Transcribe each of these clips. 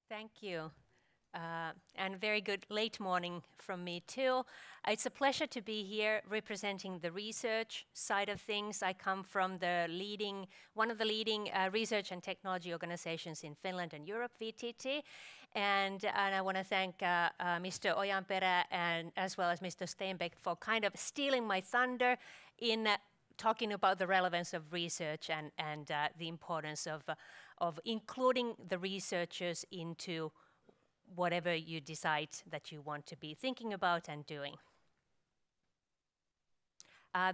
Thank you. And very good late morning from me too. It's a pleasure to be here representing the research side of things. I come from one of the leading research and technology organizations in Finland and Europe, VTT. And I want to thank Mr. Ojanperä and as well as Mr. Steinbeck for kind of stealing my thunder in talking about the relevance of research and the importance of including the researchers into whatever you decide that you want to be thinking about and doing.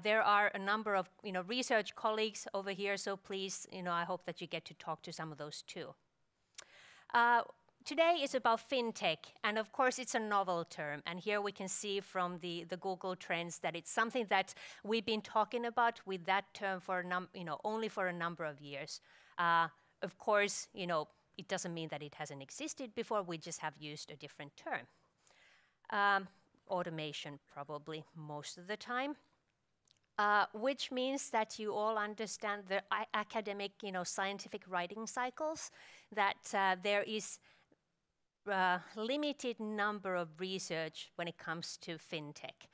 There are a number of research colleagues over here, so please, I hope that you get to talk to some of those too. Today is about fintech, and of course it's a novel term, and here we can see from the Google Trends that it's something that we've been talking about with that term for only for a number of years. Of course, it doesn't mean that it hasn't existed before, we just have used a different term. Automation, probably most of the time. Which means that you all understand the academic, scientific writing cycles, that there is a limited number of research when it comes to fintech.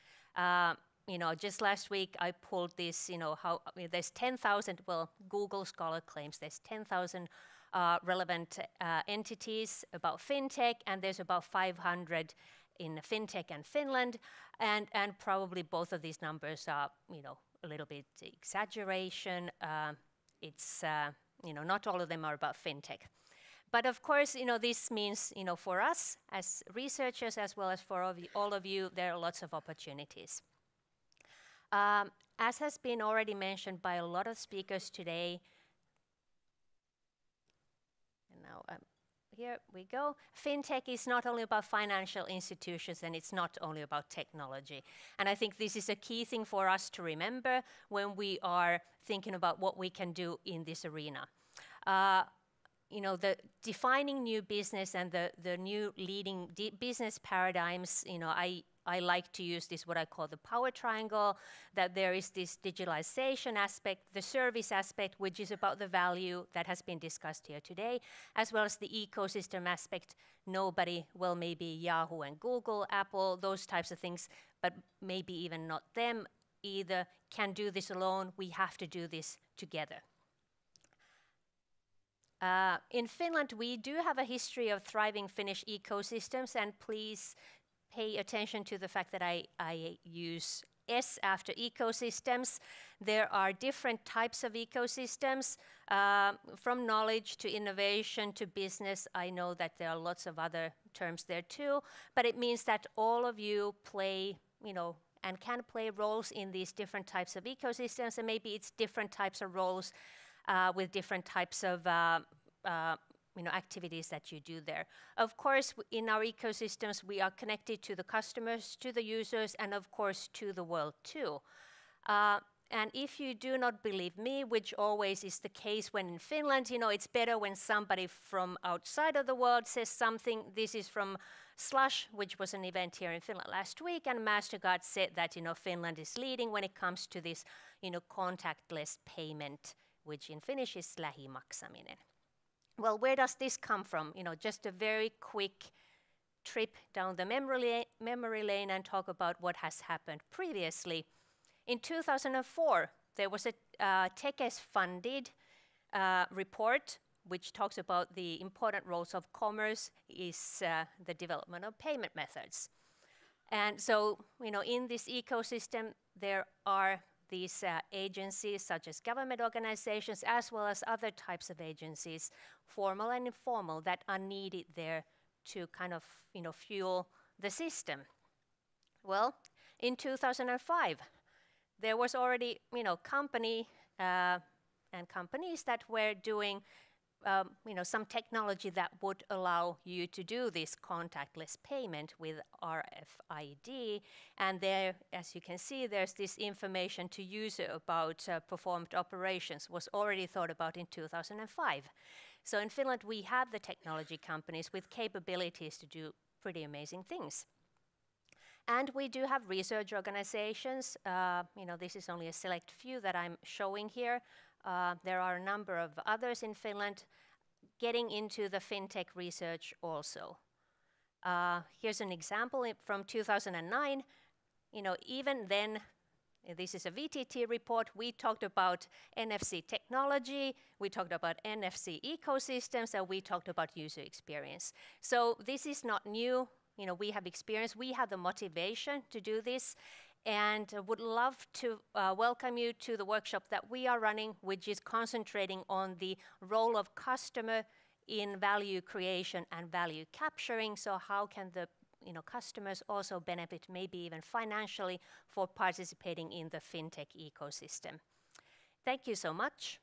Just last week I pulled this, there's 10,000, well, Google Scholar claims there's 10,000 relevant entities about fintech, and there's about 500 in fintech and Finland, and probably both of these numbers are, a little bit exaggeration. It's, not all of them are about fintech. But of course, this means, for us as researchers as well as for all of you, there are lots of opportunities. As has been already mentioned by a lot of speakers today, and now here we go. Fintech is not only about financial institutions, and it's not only about technology. And I think this is a key thing for us to remember when we are thinking about what we can do in this arena. The defining new business and the new leading business paradigms, I like to use this, what I call the power triangle, that there is this digitalization aspect, the service aspect, which is about the value that has been discussed here today, as well as the ecosystem aspect. Nobody, well, maybe Yahoo and Google, Apple, those types of things, but maybe even not them either, can do this alone. We have to do this together. In Finland, we do have a history of thriving Finnish ecosystems, and please pay attention to the fact that I use S after ecosystems. There are different types of ecosystems, from knowledge to innovation to business. I know that there are lots of other terms there too, but it means that all of you play, and can play roles in these different types of ecosystems, and maybe it's different types of roles with different types of activities that you do there. Of course, in our ecosystems, we are connected to the customers, to the users, and of course to the world too. And if you do not believe me, which always is the case when in Finland, it's better when somebody from outside of the world says something. This is from Slush, which was an event here in Finland last week, and Mastercard said that Finland is leading when it comes to this contactless payment, which in Finnish is lähimaksaminen. Well, where does this come from? Just a very quick trip down the memory lane and talk about what has happened previously. In 2004, there was a Tekes-funded report which talks about the important roles of commerce is the development of payment methods. And so, in this ecosystem, there are these agencies such as government organizations as well as other types of agencies, formal and informal, that are needed there to kind of fuel the system. Well, in 2005, there was already companies that were doing some technology that would allow you to do this contactless payment with RFID. And there, as you can see, there's this information to user about performed operations was already thought about in 2005. So in Finland, we have the technology companies with capabilities to do pretty amazing things. And we do have research organizations. This is only a select few that I'm showing here. There are a number of others in Finland. getting into the fintech research also. Here's an example from 2009. Even then, this is a VTT report. We talked about NFC technology, we talked about NFC ecosystems, and we talked about user experience. So this is not new. We have experience, we have the motivation to do this, and would love to welcome you to the workshop that we are running, which is concentrating on the role of customer in value creation and value capturing. So how can the customers also benefit, maybe even financially, for participating in the fintech ecosystem. Thank you so much.